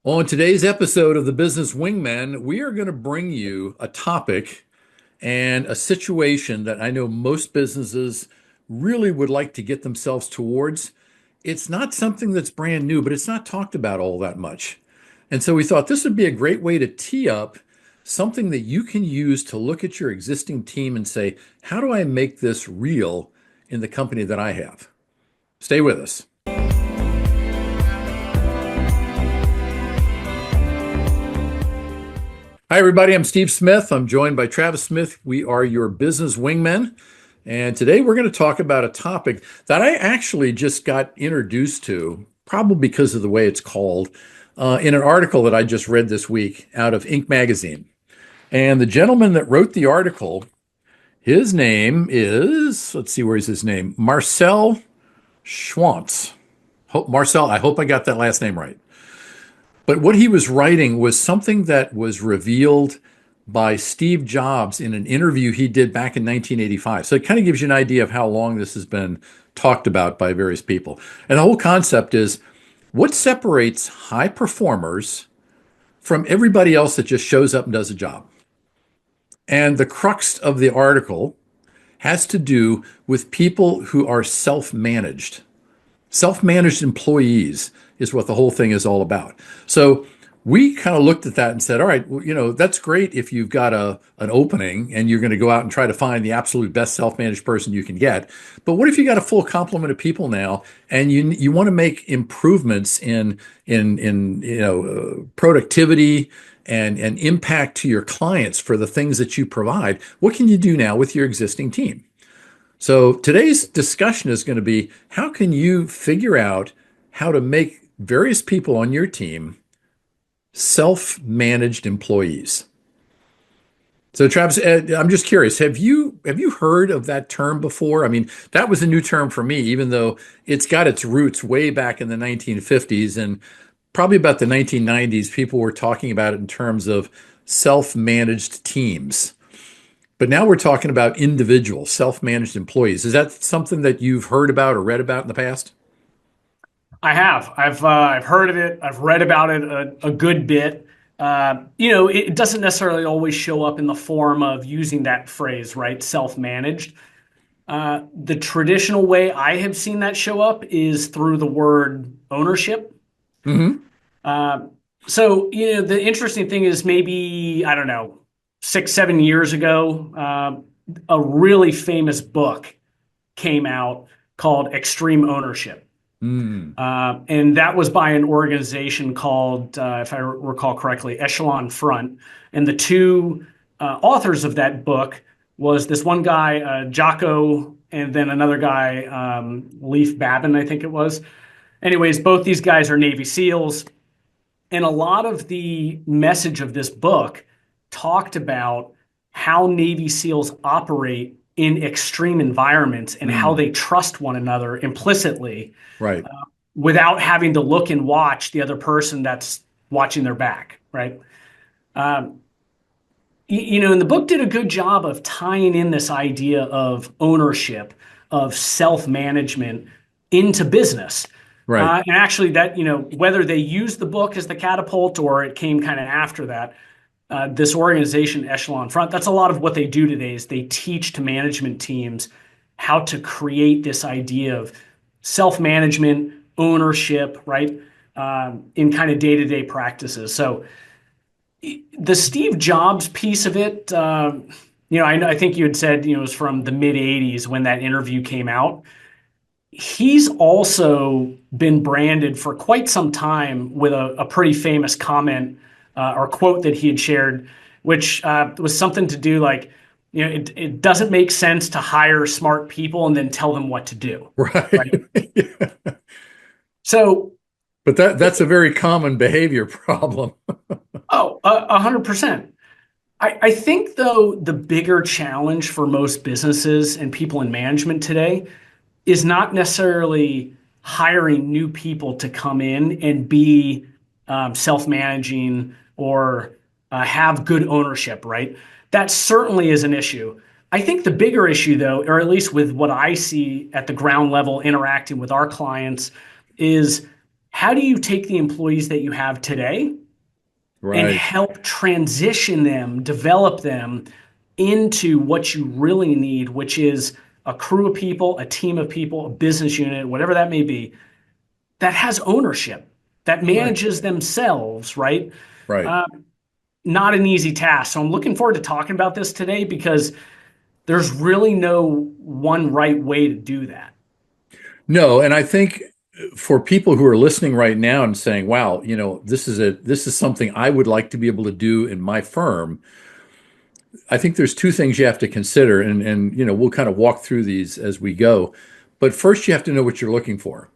On today's episode of the Business Wingman, we are going to bring you a topic and a situation that I know most businesses really would like to get themselves towards. It's not something that's brand new, but it's not talked about all that much. And so we thought this would be a great way to tee up something that you can use to look at your existing team and say, how do I make this real in the company that I have? Stay with us. Hi, everybody. I'm Steve Smith. I'm joined by Travis Smith. We are your business wingmen. And today we're going to talk about a topic that I actually just got introduced to, probably because of the way it's called, in an article that I just read this week out of Inc. magazine. And the gentleman that wrote the article, his name is, let's see, where's his name? Marcel Schwantz. Marcel, I hope I got that last name right. But what he was writing was something that was revealed by Steve Jobs in an interview he did back in 1985. So it kind of gives you an idea of how long this has been talked about by various people. And the whole concept is what separates high performers from everybody else that just shows up and does a job. And the crux of the article has to do with people who are self-managed. Self-managed employees is what the whole thing is all about. So we kind of looked at that and said, all right, well, that's great if you've got an opening and you're going to go out and try to find the absolute best self-managed person you can get. But what if you got a full complement of people now and you want to make improvements in productivity and impact to your clients for the things that you provide? What can you do now with your existing team? So today's discussion is going to be how can you figure out how to make various people on your team self-managed employees? So Travis, I'm just curious, have you heard of that term before? I mean, that was a new term for me, even though it's got its roots way back in the 1950s and probably about the 1990s, people were talking about it in terms of self-managed teams. But now we're talking about individual self-managed employees. Is that something that you've heard about or read about in the past? I have. I've heard of it. I've read about it a good bit. It doesn't necessarily always show up in the form of using that phrase, right? Self-managed. The traditional way I have seen that show up is through the word ownership. Hmm. Uh, the interesting thing is maybe, I don't know, 6, 7 years ago, a really famous book came out called Extreme Ownership. Mm. And that was by an organization called, if I recall correctly, Echelon Front. And the two authors of that book was this one guy, Jocko, and then another guy, Leif Babin, I think it was. Anyways, both these guys are Navy SEALs. And a lot of the message of this book talked about how Navy SEALs operate in extreme environments and how Mm. they trust one another implicitly Right. without having to look and watch the other person that's watching their back, right? Um, and the book did a good job of tying in this idea of ownership, of self-management into business. Right. And actually that, whether they used the book as the catapult or it came kind of after that, this organization, Echelon Front, that's a lot of what they do today is they teach to management teams how to create this idea of self-management, ownership, right, in kind of day-to-day practices. So the Steve Jobs piece of it, I think you had said, it was from the mid 80s when that interview came out. He's also been branded for quite some time with a pretty famous comment or quote that he had shared, which was something to do like, it doesn't make sense to hire smart people and then tell them what to do, Right. right? So, But that's a very common behavior problem. 100%. I think, though, the bigger challenge for most businesses and people in management today is not necessarily hiring new people to come in and be self-managing or have good ownership, right? That certainly is an issue. I think the bigger issue, though, or at least with what I see at the ground level interacting with our clients, is how do you take the employees that you have today and Right. help transition them, develop them into what you really need, which is a crew of people, a team of people, a business unit, whatever that may be, that has ownership, that Right. manages themselves, right? Right. Uh, Not an easy task. So I'm looking forward to talking about this today because there's really no one right way to do that. No, and I think for people who are listening right now and saying, "Wow, this is something I would like to be able to do in my firm," I think there's two things you have to consider, and we'll kind of walk through these as we go. But first, you have to know what you're looking for.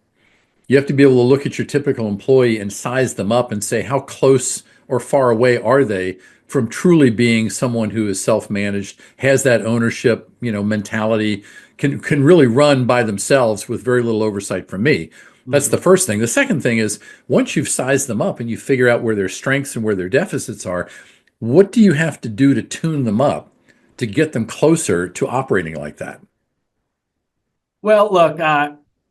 You have to be able to look at your typical employee and size them up and say, how close or far away are they from truly being someone who is self-managed, has that ownership, mentality, can really run by themselves with very little oversight from me. That's the Mhm. first thing. The second thing is once you've sized them up and you figure out where their strengths and where their deficits are, what do you have to do to tune them up to get them closer to operating like that? Well, look,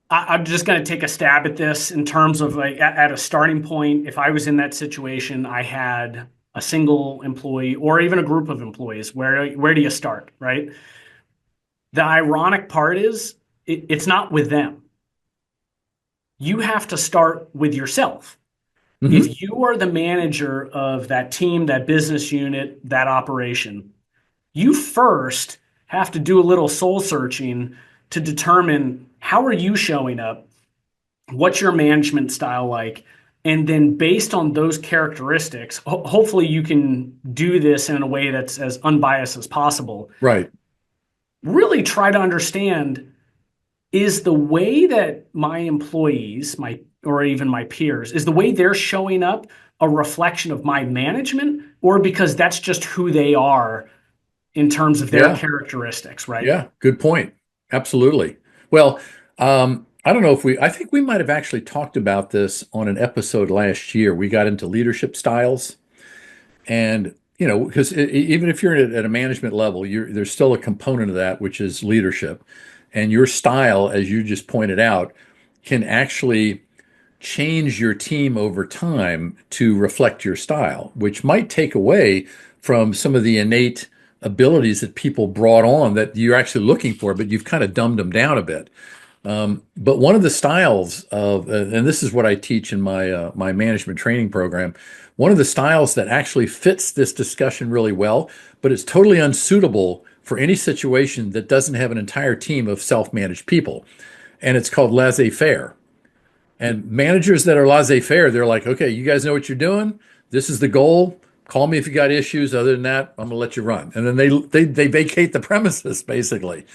I'm just going to take a stab at this in terms of like at a starting point. If I was in that situation, I had a single employee or even a group of employees. Where do you start, right? The ironic part is it's not with them. You have to start with yourself. Hmm. If you are the manager of that team, that business unit, that operation, you first have to do a little soul searching to determine how are you showing up, what's your management style like, and then based on those characteristics, hopefully you can do this in a way that's as unbiased as possible. Right. Really try to understand, is the way that my employees, my or even my peers, is the way they're showing up a reflection of my management, or because that's just who they are in terms of their Yeah. characteristics, right? Yeah, good point. Absolutely. Well, I don't know I think we might have actually talked about this on an episode last year. We got into leadership styles and, because even if you're at a management level, there's still a component of that, which is leadership. And your style, as you just pointed out, can actually change your team over time to reflect your style, which might take away from some of the innate abilities that people brought on that you're actually looking for, but you've kind of dumbed them down a bit. But one of the styles of, and this is what I teach in my management training program, one of the styles that actually fits this discussion really well, but it's totally unsuitable for any situation that doesn't have an entire team of self-managed people, and it's called laissez-faire. And managers that are laissez-faire, they're like, okay, you guys know what you're doing. This is the goal. Call me if you got issues. Other than that, I'm gonna let you run. And then they vacate the premises basically.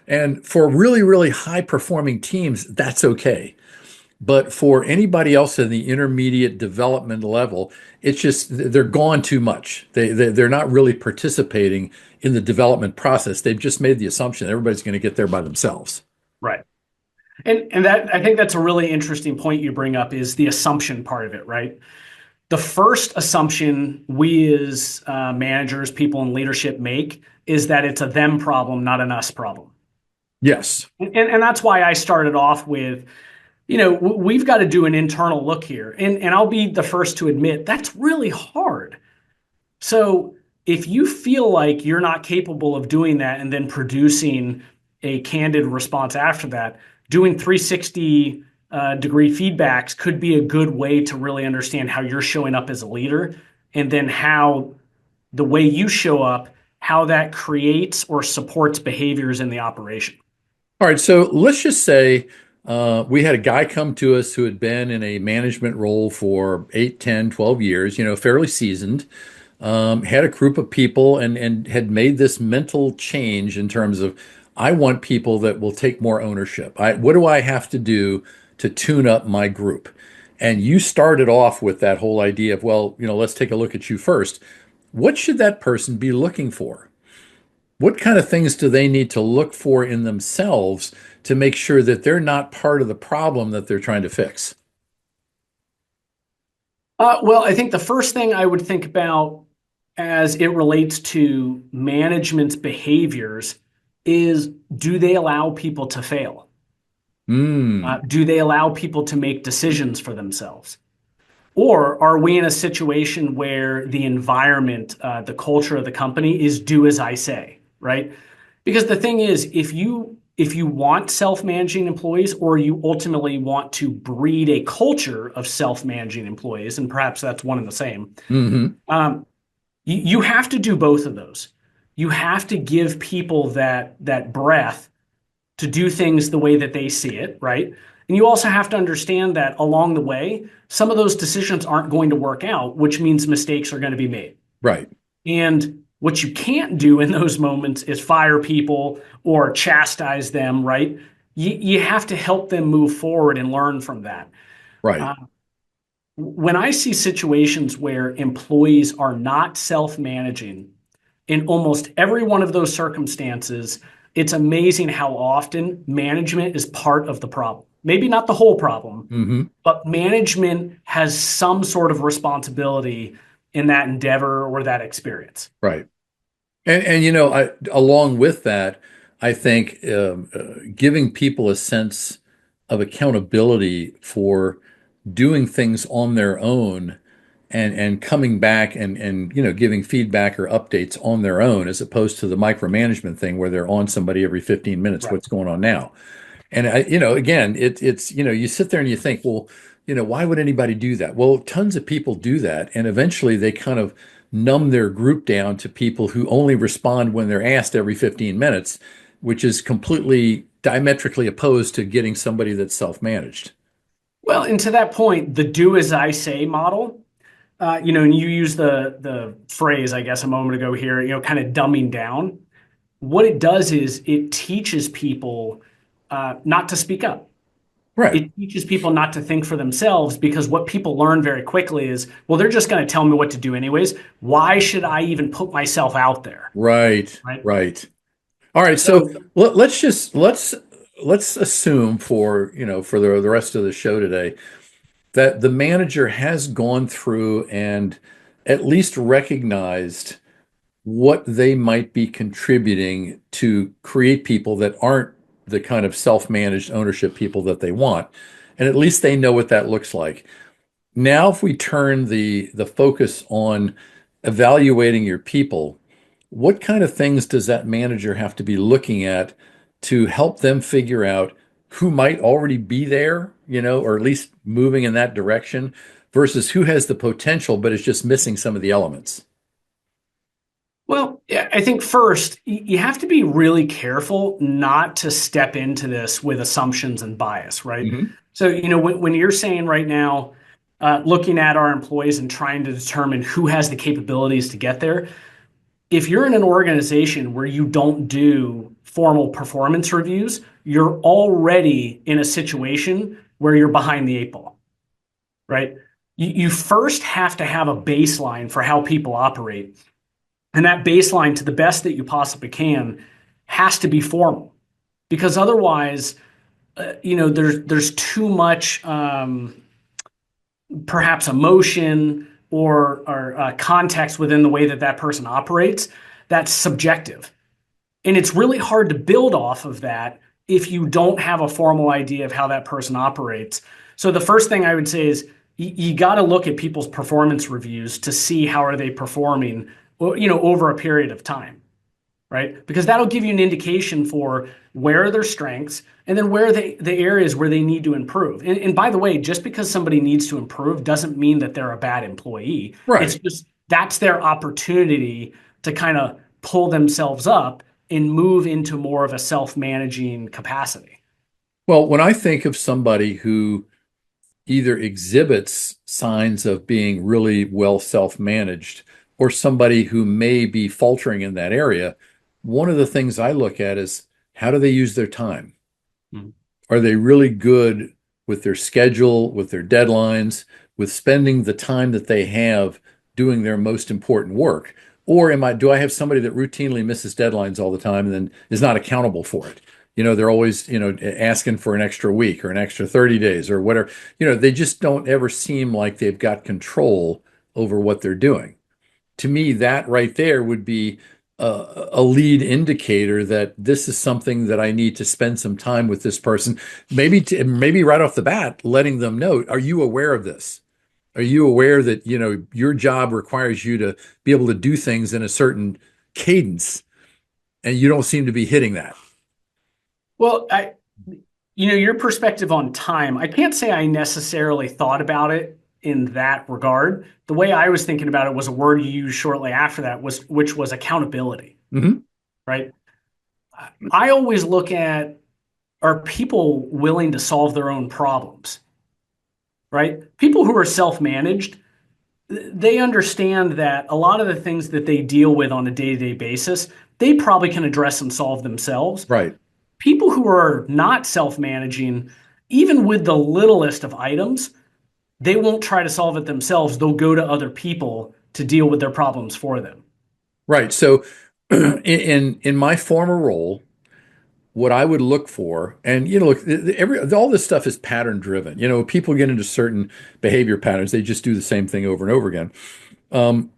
And for really, really high performing teams, that's okay. But for anybody else in the intermediate development level, it's just they're gone too much. They're not really participating in the development process. They've just made the assumption everybody's going to get there by themselves. Right. And that I think that's a really interesting point you bring up is the assumption part of it, right? The first assumption we as managers, people in leadership make is that it's a them problem, not an us problem. Yes. And that's why I started off with, we've got to do an internal look here. And I'll be the first to admit that's really hard. So if you feel like you're not capable of doing that and then producing a candid response after that, doing 360 degree feedbacks could be a good way to really understand how you're showing up as a leader and then how the way you show up, how that creates or supports behaviors in the operation. All right, so let's just say we had a guy come to us who had been in a management role for 8, 10, 12 years, fairly seasoned, had a group of people and had made this mental change in terms of, I want people that will take more ownership. What do I have to do to tune up my group? And you started off with that whole idea of, well, let's take a look at you first. What should that person be looking for? What kind of things do they need to look for in themselves to make sure that they're not part of the problem that they're trying to fix? Well, I think the first thing I would think about as it relates to management's behaviors is, do they allow people to fail? Mm. Do they allow people to make decisions for themselves? Or are we in a situation where the environment, the culture of the company is do as I say, right? Because the thing is, if you want self-managing employees, or you ultimately want to breed a culture of self-managing employees, and perhaps that's one and the same, Hmm. um, you have to do both of those. You have to give people that breath to do things the way that they see it, right? And you also have to understand that along the way, some of those decisions aren't going to work out, which means mistakes are going to be made. Right. And what you can't do in those moments is fire people or chastise them, right? You have to help them move forward and learn from that. Right. Uh, when I see situations where employees are not self managing, in almost every one of those circumstances, it's amazing how often management is part of the problem. Maybe not the whole problem, Hmm. but management has some sort of responsibility in that endeavor or that experience. Right. And along with that, I think giving people a sense of accountability for doing things on their own and coming back and giving feedback or updates on their own, as opposed to the micromanagement thing where they're on somebody every 15 minutes. Right. What's going on now? And again, it's you sit there and you think, well, why would anybody do that? Well, tons of people do that, and eventually they kind of numb their group down to people who only respond when they're asked every 15 minutes, which is completely diametrically opposed to getting somebody that's self-managed. Well, and to that point, the do as I say model, and you use the phrase, I guess, a moment ago here, kind of dumbing down. What it does is it teaches people not to speak up. Right. It teaches people not to think for themselves, because what people learn very quickly is, well, they're just going to tell me what to do anyways. Why should I even put myself out there? Right. Right. Right. All right, so So, let's assume for the rest of the show today that the manager has gone through and at least recognized what they might be contributing to create people that aren't the kind of self-managed ownership people that they want. And at least they know what that looks like. Now, if we turn the focus on evaluating your people, what kind of things does that manager have to be looking at to help them figure out who might already be there, or at least moving in that direction, versus who has the potential but is just missing some of the elements? well, yeah, I think first you have to be really careful not to step into this with assumptions and bias, right? Hmm. So, when you're saying right now, looking at our employees and trying to determine who has the capabilities to get there, if you're in an organization where you don't do formal performance reviews, you're already in a situation where you're behind the eight ball, right? You first have to have a baseline for how people operate. And that baseline, to the best that you possibly can, has to be formal, because otherwise, there's too much perhaps emotion or context within the way that that person operates that's subjective. And it's really hard to build off of that if you don't have a formal idea of how that person operates. So the first thing I would say is you got to look at people's performance reviews to see how are they performing, over a period of time, right? Because that'll give you an indication for where are their strengths and then where are the areas where they need to improve. And by the way, just because somebody needs to improve doesn't mean that they're a bad employee. It's Right. just that's their opportunity to kind of pull themselves up and move into more of a self-managing capacity. Well, when I think of somebody who either exhibits signs of being really well self-managed or somebody who may be faltering in that area, one of the things I look at is how do they use their time? Mhm. Are they really good with their schedule, with their deadlines, with spending the time that they have doing their most important work? Or do I have somebody that routinely misses deadlines all the time and then is not accountable for it? They're always, asking for an extra week or an extra 30 days or whatever. They just don't ever seem like they've got control over what they're doing. To me, that right there would be a lead indicator that this is something that I need to spend some time with this person. Maybe right off the bat, letting them know, are you aware of this? Are you aware that, your job requires you to be able to do things in a certain cadence and you don't seem to be hitting that? Well, your perspective on time, I can't say I necessarily thought about it in that regard. The way I was thinking about it was a word you used shortly after that which was accountability, Hmm. right? I always look at, are people willing to solve their own problems, right? People who are self-managed, they understand that a lot of the things that they deal with on a day-to-day basis, they probably can address and solve themselves. Right. People who are not self-managing, even with the littlest of items, they won't try to solve it themselves. They'll go to other people to deal with their problems for them. Right. So in my former role, what I would look for, and look, all this stuff is pattern driven. People get into certain behavior patterns, they just do the same thing over and over again. One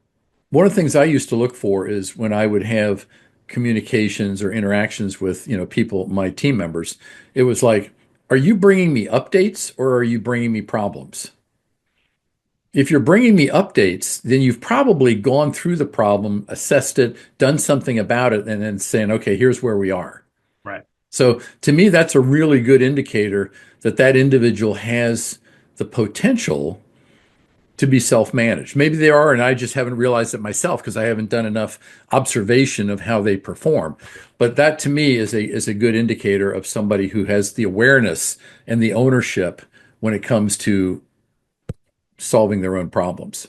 of the things I used to look for is when I would have communications or interactions with, people, my team members, it was like, are you bringing me updates or are you bringing me problems? If you're bringing me updates, then you've probably gone through the problem, assessed it, done something about it, and then saying, okay, here's where we are. Right. So to me, that's a really good indicator that that individual has the potential to be self-managed. Maybe they are, and I just haven't realized it myself because I haven't done enough observation of how they perform. But that to me is a good indicator of somebody who has the awareness and the ownership when it comes to solving their own problems.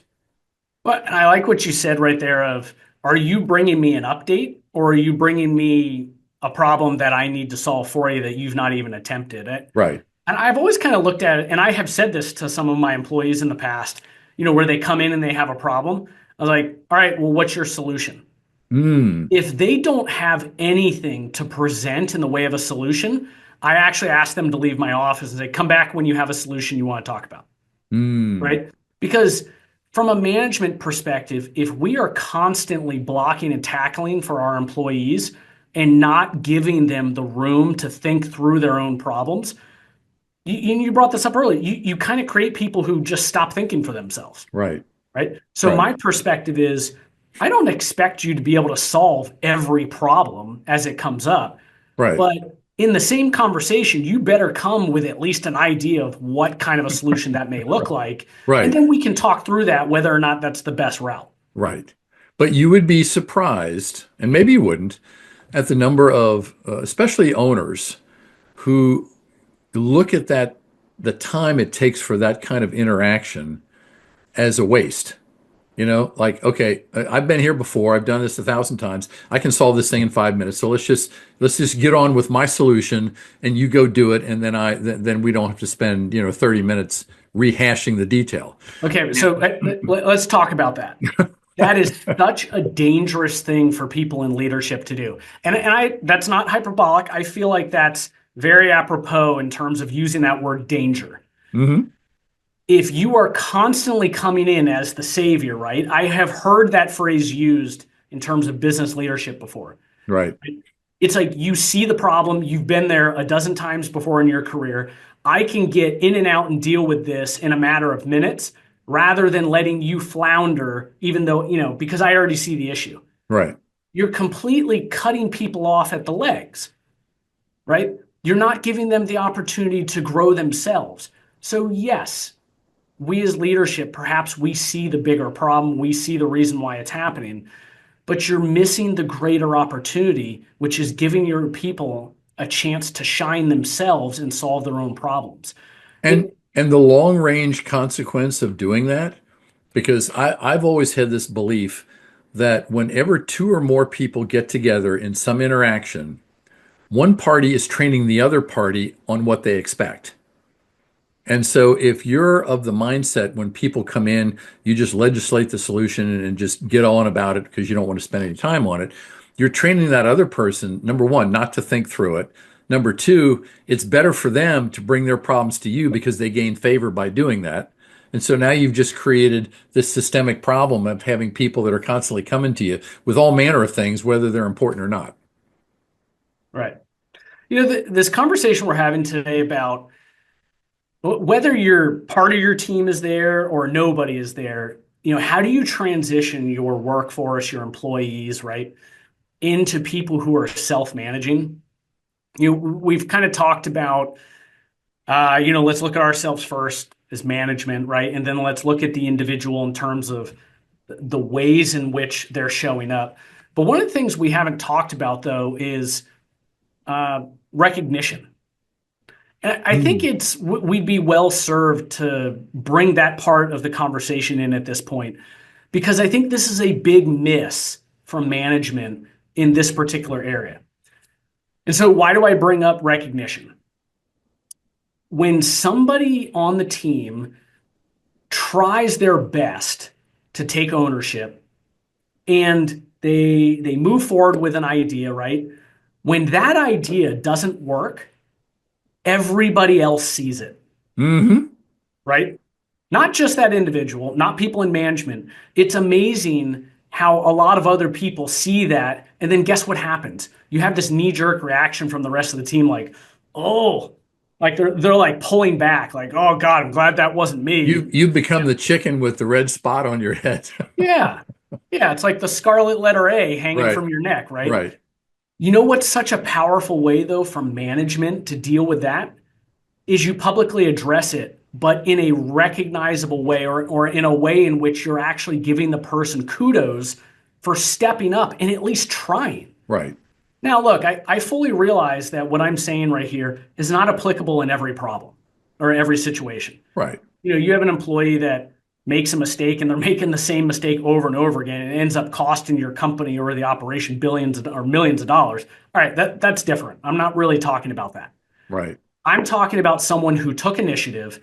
But I like what you said right there of, are you bringing me an update or are you bringing me a problem that I need to solve for you that you've not even attempted it? Right. And I've always kind of looked at it, and I have said this to some of my employees in the past, where they come in and they have a problem. I was like, all right, well, what's your solution? Mm, If they don't have anything to present in the way of a solution, I actually ask them to leave my office and say, come back when you have a solution you want to talk about, mm, right? Because from a management perspective, if we are constantly blocking and tackling for our employees and not giving them the room to think through their own problems, you brought this up earlier. You kind of create people who just stop thinking for themselves, right. right? So Right. my perspective is, I don't expect you to be able to solve every problem as it comes up, Right. but in the same conversation, you better come with at least an idea of what kind of a solution that may look like, and Right. then we can talk through that whether or not that's the best route. Right. But you would be surprised, and maybe you wouldn't, at the number of, especially owners, who look at the time it takes for that kind of interaction as a waste. Like, okay, I've been here before. I've done this 1,000 times. I can solve this thing in 5 minutes. So let's just get on with my solution, and you go do it, and then we don't have to spend 30 minutes rehashing the detail. Okay, so let's talk about that. That is such a dangerous thing for people in leadership to do. And that's not hyperbolic. I feel like that's very apropos in terms of using that word danger. Hmm. If you are constantly coming in as the savior, right? I have heard that phrase used in terms of business leadership before. Right. It's like you see the problem, you've been there a dozen times before in your career. I can get in and out and deal with this in a matter of minutes rather than letting you flounder, even though, because I already see the issue. Right. You're completely cutting people off at the legs, right? You're not giving them the opportunity to grow themselves. So, yes, we as leadership, perhaps we see the bigger problem, we see the reason why it's happening, but you're missing the greater opportunity, which is giving your people a chance to shine themselves and solve their own problems. And It, and the long range consequence of doing that, because I've always had this belief that whenever two or more people get together in some interaction, one party is training the other party on what they expect. And so if you're of the mindset when people come in, you just legislate the solution and just get on about it because you don't want to spend any time on it, you're training that other person, number one, not to think through it. Number two, it's better for them to bring their problems to you because they gain favor by doing that. And so now you've just created this systemic problem of having people that are constantly coming to you with all manner of things, whether they're important or not. Right. This conversation we're having today about whether your part of your team is there or nobody is there, how do you transition your workforce, your employees, right, into people who are self-managing? We've kind of talked about, let's look at ourselves first as management, right? And then let's look at the individual in terms of the ways in which they're showing up. But one of the things we haven't talked about, though, is recognition. And I think Mm. we'd be well served to bring that part of the conversation in at this point, because I think this is a big miss from management in this particular area. And so, why do I bring up recognition? When somebody on the team tries their best to take ownership and they move forward with an idea, right? When that idea doesn't work, everybody else sees it, Hmm. right? Not just that individual, not people in management. It's amazing how a lot of other people see that. And then guess what happens? You have this knee-jerk reaction from the rest of the team, like, oh, like they're like pulling back, like, oh God, I'm glad that wasn't me. You've become the chicken with the red spot on your head. Yeah. Yeah. It's like the scarlet letter A hanging Right, from your neck, right? right. You know what's such a powerful way, though, from management to deal with that is you publicly address it, but in a recognizable way, or in a way in which you're actually giving the person kudos for stepping up and at least trying. Right, Now, look, I fully realize that what I'm saying right here is not applicable in every problem or every situation. right. You have an employee that makes a mistake and they're making the same mistake over and over again and it ends up costing your company or the operation billions or millions of dollars. All right, that's different. I'm not really talking about that. Right. I'm talking about someone who took initiative.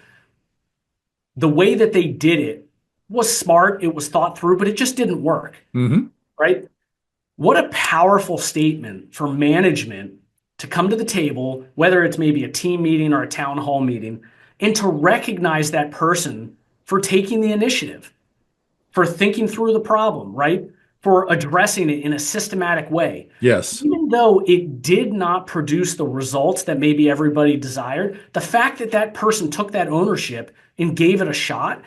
The way that they did it was smart, it was thought through, but it just didn't work, Hmm. right? What a powerful statement for management to come to the table, whether it's maybe a team meeting or a town hall meeting, and to recognize that person for taking the initiative, for thinking through the problem, right? For addressing it in a systematic way. Yes. Even though it did not produce the results that maybe everybody desired, the fact that that person took that ownership and gave it a shot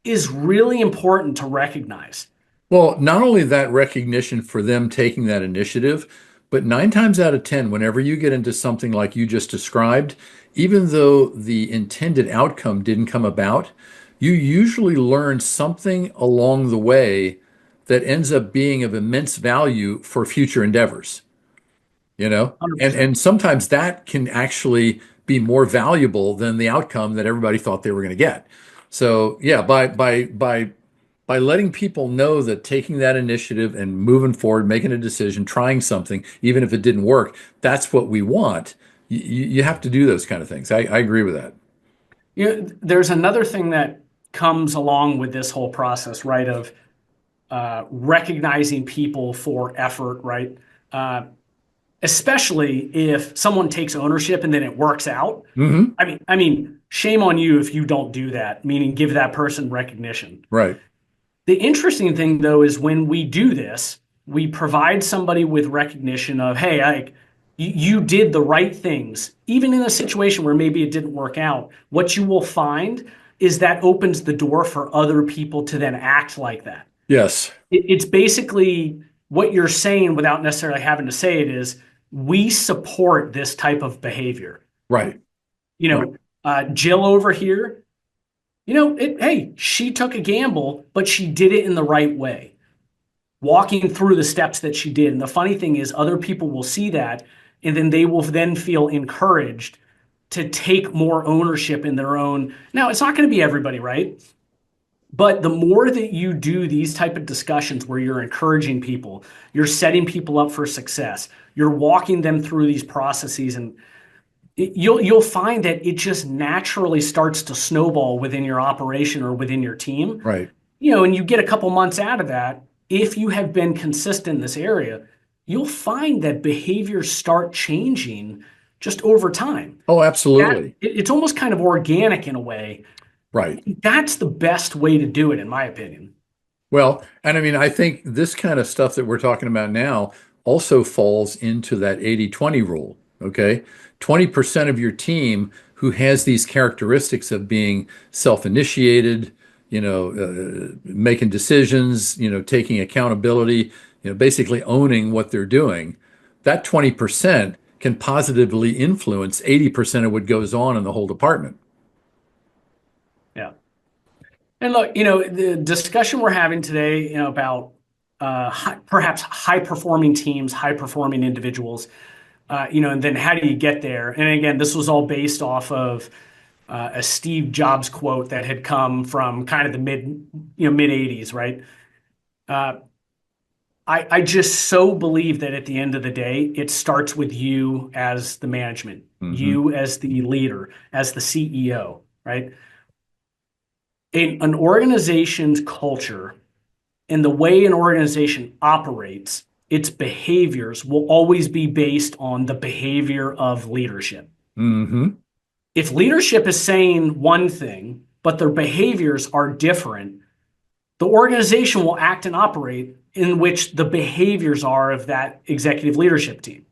is really important to recognize. Well, not only that recognition for them taking that initiative, but nine times out of 10, whenever you get into something like you just described, even though the intended outcome didn't come about, you usually learn something along the way that ends up being of immense value for future endeavors, you know? And 100%. sometimes that can actually be more valuable than the outcome that everybody thought they were going to get. So yeah, by letting people know that taking that initiative and moving forward, making a decision, trying something, even if it didn't work, that's what we want. You have to do those kind of things. I agree with that. There's another thing that comes along with this whole process, right? Of recognizing people for effort, right? Uh, Especially if someone takes ownership and then it works out. Hmm. I mean, shame on you if you don't do that, meaning give that person recognition. Right. The interesting thing, though, is when we do this, we provide somebody with recognition of, hey, you did the right things, even in a situation where maybe it didn't work out. What you will find is that opens the door for other people to then act like that. Yes. It's basically what you're saying without necessarily having to say it is we support this type of behavior. Right. Right. Jill over here, hey, she took a gamble, but she did it in the right way, walking through the steps that she did. And the funny thing is, other people will see that, and then they will then feel encouraged to take more ownership in their own. Now, it's not going to be everybody, right? But the more that you do these type of discussions where you're encouraging people, you're setting people up for success, you're walking them through these processes, and you'll find that it just naturally starts to snowball within your operation or within your team. Right. And you get a couple months out of that. If you have been consistent in this area, you'll find that behaviors start changing just over time. Oh, That absolutely. it's almost kind of organic in a way. Right. That's the best way to do it, in my opinion. Well, and I mean, I think this kind of stuff that we're talking about now also falls into that 80-20 rule. Okay. 20% of your team who has these characteristics of being self-initiated, making decisions, taking accountability, basically owning what they're doing, that 20% can positively influence 80% of what goes on in the whole department. Yeah. And look, the discussion we're having today, about perhaps high performing teams, high performing individuals, and then how do you get there? And again, this was all based off of a Steve Jobs quote that had come from kind of the mid 80s, right? Uh, I just so believe that at the end of the day, it starts with you as the management, Hmm. you as the leader, as the CEO, right? An organization's culture and the way an organization operates, its behaviors will always be based on the behavior of leadership. Hmm. If leadership is saying one thing, but their behaviors are different, the organization will act and operate in which the behaviors are of that executive leadership team,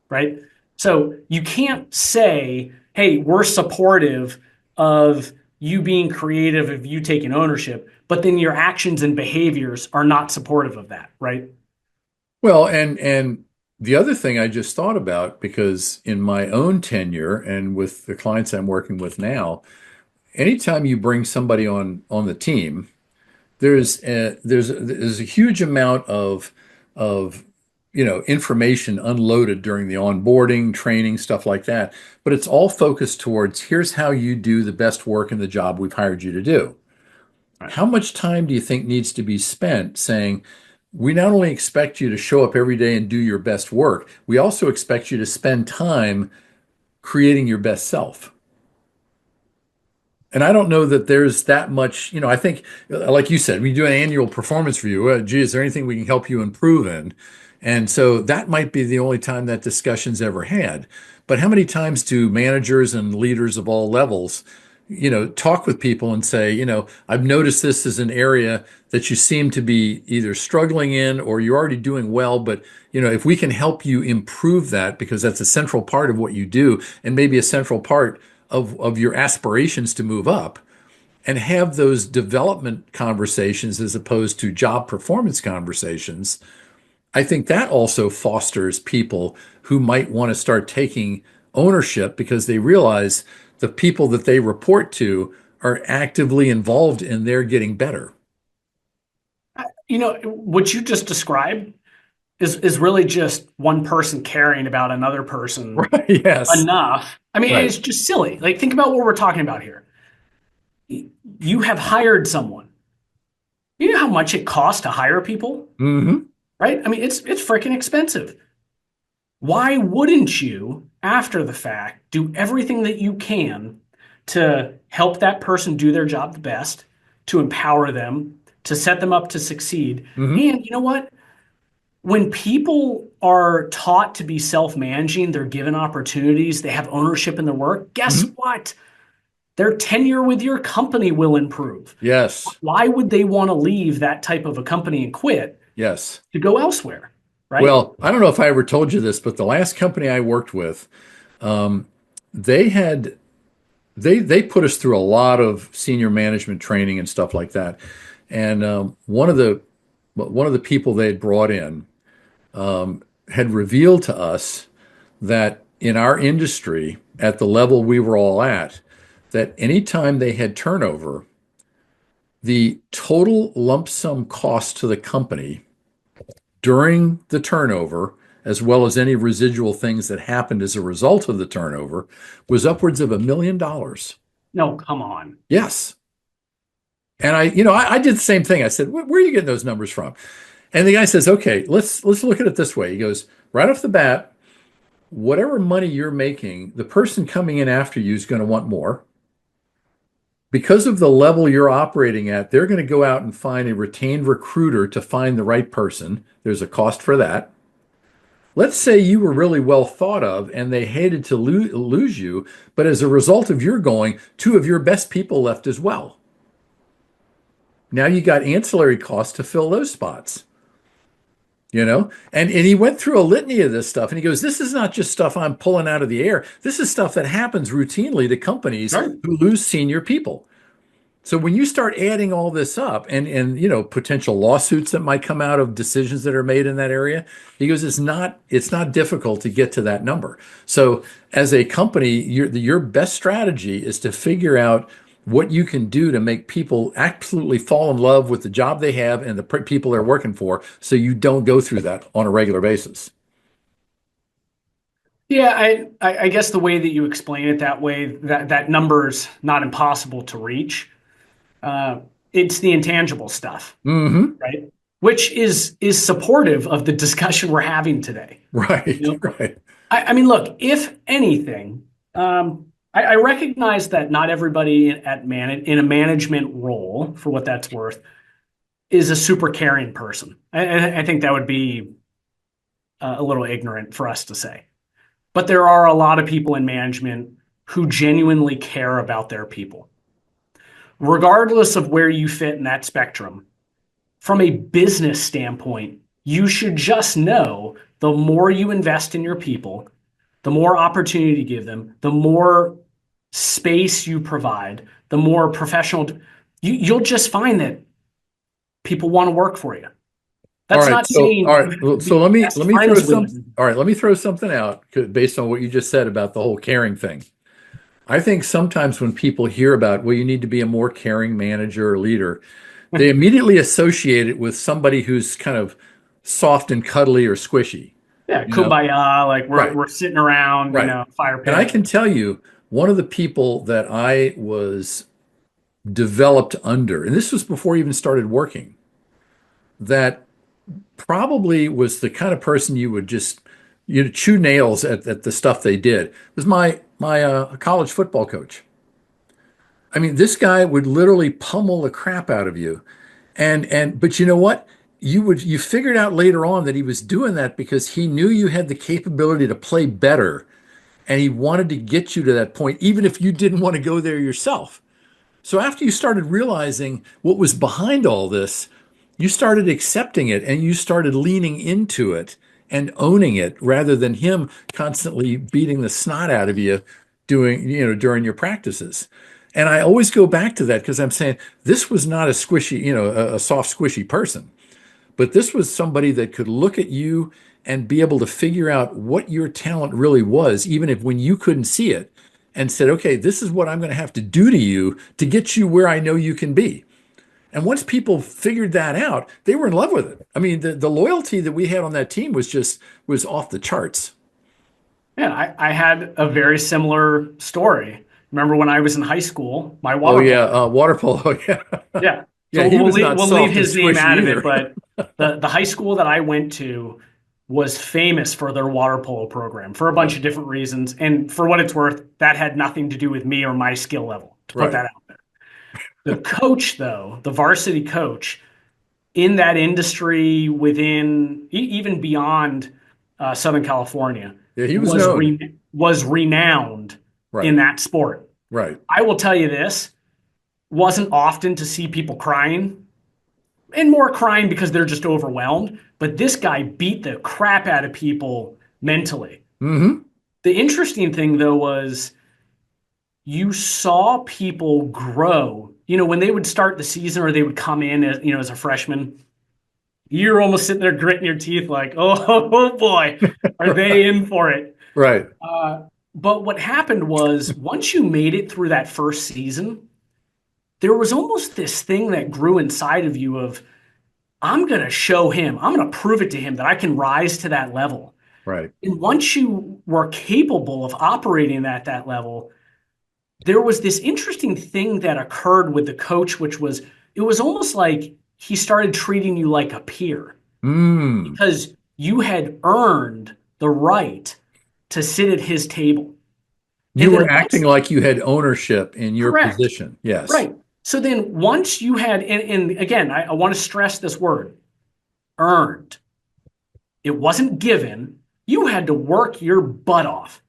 right? So you can't say, hey, we're supportive of you being creative, of you taking ownership, but then your actions and behaviors are not supportive of that, right? Well, and the other thing I just thought about, because in my own tenure and with the clients I'm working with now, anytime you bring somebody on the team, there's a huge amount of information unloaded during the onboarding, training, stuff like that. But it's all focused towards here's how you do the best work in the job we've hired you to do. Right. How much time do you think needs to be spent saying, we not only expect you to show up every day and do your best work, we also expect you to spend time creating your best self? And I don't know that there's that much, I think, like you said, we do an annual performance review. Gee, is there anything we can help you improve in? And so that might be the only time that discussion's ever had. But how many times do managers and leaders of all levels, talk with people and say, I've noticed this is an area that you seem to be either struggling in or you're already doing well, but if we can help you improve that because that's a central part of what you do and maybe a central part of your aspirations to move up and have those development conversations as opposed to job performance conversations, I think that also fosters people who might want to start taking ownership because they realize the people that they report to are actively involved in their getting better. What you just described is really just one person caring about another person Right. Yes. enough. I mean, Right. it's just silly. Like, think about what we're talking about here. You have hired someone. You know how much it costs to hire people, Hmm. right? I mean, it's freaking expensive. Why wouldn't you, after the fact, do everything that you can to help that person do their job the best, to empower them, to set them up to succeed? Hmm. And you know what? When people are taught to be self-managing, they're given opportunities, they have ownership in their work, guess Hmm. what? Their tenure with your company will improve. Yes. Why would they want to leave that type of a company and quit Yes. to go elsewhere? Right? Well, I don't know if I ever told you this, but the last company I worked with, um, they had they put us through a lot of senior management training and stuff like that. And one of the people they had brought in had revealed to us that in our industry, at the level we were all at, that anytime they had turnover, the total lump sum cost to the company during the turnover, as well as any residual things that happened as a result of the turnover, was upwards of $1 million. No, come on. Yes. And I did the same thing. I said, where are you getting those numbers from? And the guy says, okay, let's look at it this way. He goes, right off the bat, whatever money you're making, the person coming in after you is going to want more. Because of the level you're operating at, they're going to go out and find a retained recruiter to find the right person. There's a cost for that. Let's say you were really well thought of and they hated to lose you, but as a result of your going, two of your best people left as well. Now you got ancillary costs to fill those spots, you know? And he went through a litany of this stuff and he goes, this is not just stuff I'm pulling out of the air. This is stuff that happens routinely to companies Right. who lose senior people. So when you start adding all this up and potential lawsuits that might come out of decisions that are made in that area, he goes, it's not difficult to get to that number. So as a company, your best strategy is to figure out what you can do to make people absolutely fall in love with the job they have and the people they're working for, so you don't go through that on a regular basis. Yeah, I guess the way that you explain it that way, that number's not impossible to reach. Uh, it's the intangible stuff, Hmm. right? Which is supportive of the discussion we're having today. Right, You know, right. I mean, look, if anything, I recognize that not everybody in a management role, for what that's worth, is a super caring person. I think that would be a little ignorant for us to say. But there are a lot of people in management who genuinely care about their people, regardless of where you fit in that spectrum. From a business standpoint, you should just know the more you invest in your people, the more opportunity you give them, the more space you provide, the more professional you'll just find that people want to work for you. All That's right. not So, all saying right. you have Well, to so be let best me throw friends with some. them. All right. Let me throw something out based on what you just said about the whole caring thing. I think sometimes when people hear about, well, you need to be a more caring manager or leader, they immediately associate it with somebody who's kind of soft and cuddly or squishy, Yeah, you know? kumbaya, like we're Right. we're sitting around, Right. fire And I pit. can tell you, one of the people that I was developed under, and this was before I even started working, that probably was the kind of person you would just chew nails at the stuff they did, was my college football coach. I mean, this guy would literally pummel the crap out of you. And but you know what? You figured out later on that he was doing that because he knew you had the capability to play better and he wanted to get you to that point, even if you didn't want to go there yourself. So after you started realizing what was behind all this, you started accepting it and you started leaning into it and owning it rather than him constantly beating the snot out of you during your practices. And I always go back to that because I'm saying this was not a squishy, a soft, squishy person, but this was somebody that could look at you and be able to figure out what your talent really was, even if when you couldn't see it, and said, okay, this is what I'm going to have to do to you to get you where I know you can be. And once people figured that out, they were in love with it. I mean, the loyalty that we had on that team was off the charts. Yeah, I had a very similar story. Remember when I was in high school, my Oh water yeah, polo. water polo. Yeah, Yeah. yeah. So He we'll was leave, not we'll leave soft and his name squishy out of it, either. but the high school that I went to was famous for their water polo program for a bunch Right, of different reasons. And for what it's worth, that had nothing to do with me or my skill level, to put right. that out there. The coach, though, the varsity coach in that industry within even beyond Southern California Yeah, he was known. was renowned in Right, that sport. right. I will tell you this, wasn't often to see people crying and more crying because they're just overwhelmed. But this guy beat the crap out of people mentally. Hmm. The interesting thing, though, was you saw people grow. When they would start the season or they would come in as a freshman, you're almost sitting there gritting your teeth like, oh boy, are they in for it? Right. Uh, but what happened was once you made it through that first season, there was almost this thing that grew inside of you of, I'm going to show him, I'm going to prove it to him that I can rise to that level. Right. And once you were capable of operating at that level, there was this interesting thing that occurred with the coach, which was it was almost like he started treating you like a peer Mm. because you had earned the right to sit at his table. You And were then acting once, like you had ownership in your correct, position. Yes. right. So then once you had, and again, I want to stress this word earned. It wasn't given. you had to work your butt off.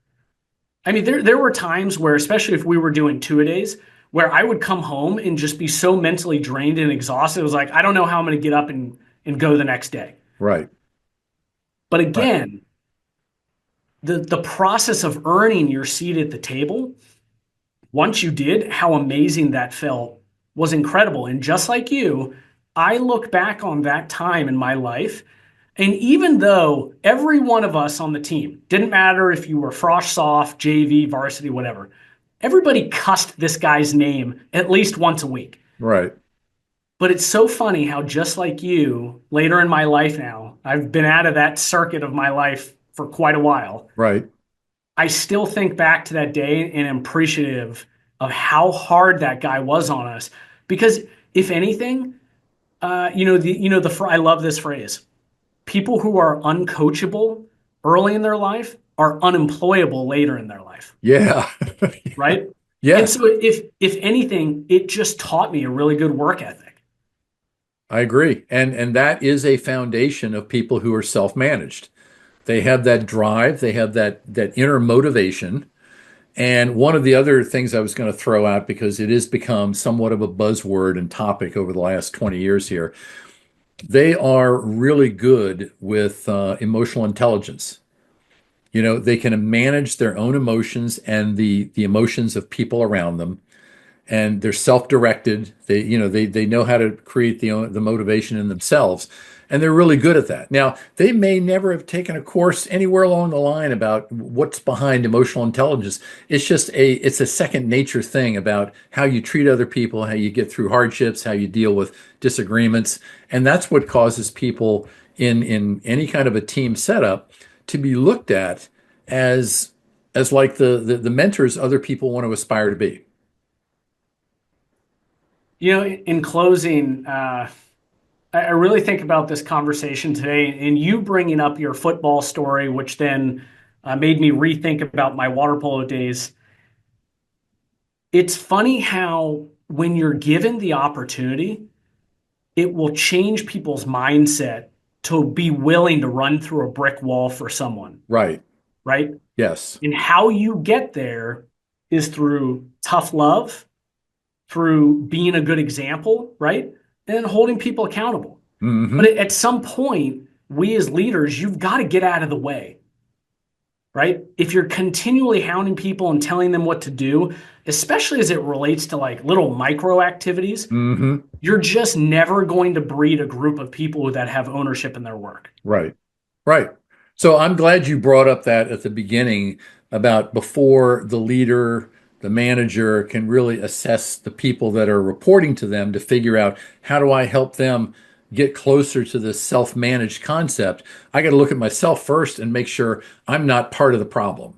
I mean, there were times where, especially if we were doing two-a-days, where I would come home and just be so mentally drained and exhausted. It was like, I don't know how I'm going to get up and go the next day. Right. But Right. again, the process of earning your seat at the table, once you did, how amazing that felt was incredible. And just like you, I look back on that time in my life. And even though every one of us on the team, didn't matter if you were frosh soft, JV, varsity, whatever, everybody cussed this guy's name at least once a week. Right. But it's so funny how, just like you, later in my life now, I've been out of that circuit of my life for quite a while. Right. I still think back to that day and am appreciative of how hard that guy was on us. Because if anything, I love this phrase. People who are uncoachable early in their life are unemployable later in their life, Yeah. right? And Yes, so if anything, it just taught me a really good work ethic. I agree. And that is a foundation of people who are self-managed. They have that drive, they have that inner motivation. And one of the other things I was going to throw out, because it has become somewhat of a buzzword and topic over the last 20 years here, they are really good with emotional intelligence. They can manage their own emotions and the emotions of people around them, and they're self-directed. They know how to create the motivation in themselves, and they're really good at that. Now, they may never have taken a course anywhere along the line about what's behind emotional intelligence. It's a second nature thing about how you treat other people, how you get through hardships, how you deal with disagreements, and that's what causes people in any kind of a team setup to be looked at as like the mentors other people want to aspire to be. In closing, I really think about this conversation today and you bringing up your football story, which then made me rethink about my water polo days. It's funny how when you're given the opportunity, it will change people's mindset to be willing to run through a brick wall for someone, Right. right? Yes. And how you get there is through tough love, through being a good example, right? And holding people accountable. But Hmm. at some point, we as leaders, you've got to get out of the way, right? If you're continually hounding people and telling them what to do, especially as it relates to like little micro activities, Hmm. you're just never going to breed a group of people that have ownership in their work. Right. Right. So I'm glad you brought up that at the beginning about before the leader, the manager can really assess the people that are reporting to them to figure out how do I help them get closer to this self-managed concept. I got to look at myself first and make sure I'm not part of the problem.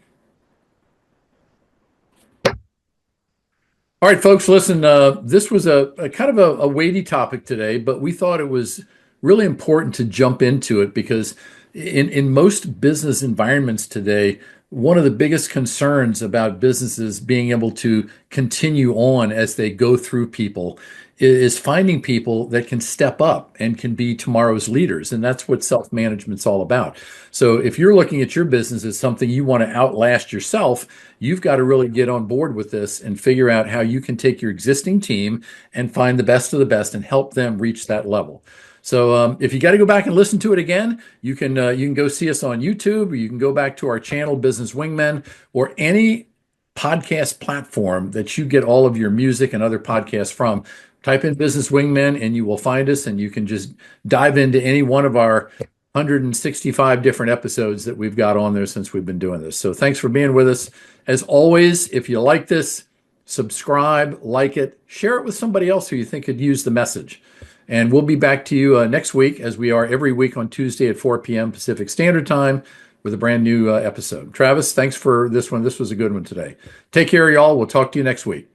All right, folks, listen, this was a kind of a weighty topic today, but we thought it was really important to jump into it because in most business environments today, one of the biggest concerns about businesses being able to continue on as they go through people is finding people that can step up and can be tomorrow's leaders. And that's what self-management's all about. So if you're looking at your business as something you want to outlast yourself, you've got to really get on board with this and figure out how you can take your existing team and find the best of the best and help them reach that level. So if you got to go back and listen to it again, you can go see us on YouTube, or you can go back to our channel, Business Wingmen, or any podcast platform that you get all of your music and other podcasts from. Type in Business Wingmen and you will find us, and you can just dive into any one of our 165 different episodes that we've got on there since we've been doing this. So thanks for being with us. As always, if you like this, subscribe, like it, share it with somebody else who you think could use the message. And we'll be back to you next week, as we are every week on Tuesday at 4 p.m. Pacific Standard Time with a brand new episode. Travis, thanks for this one. This was a good one today. Take care, y'all. We'll talk to you next week.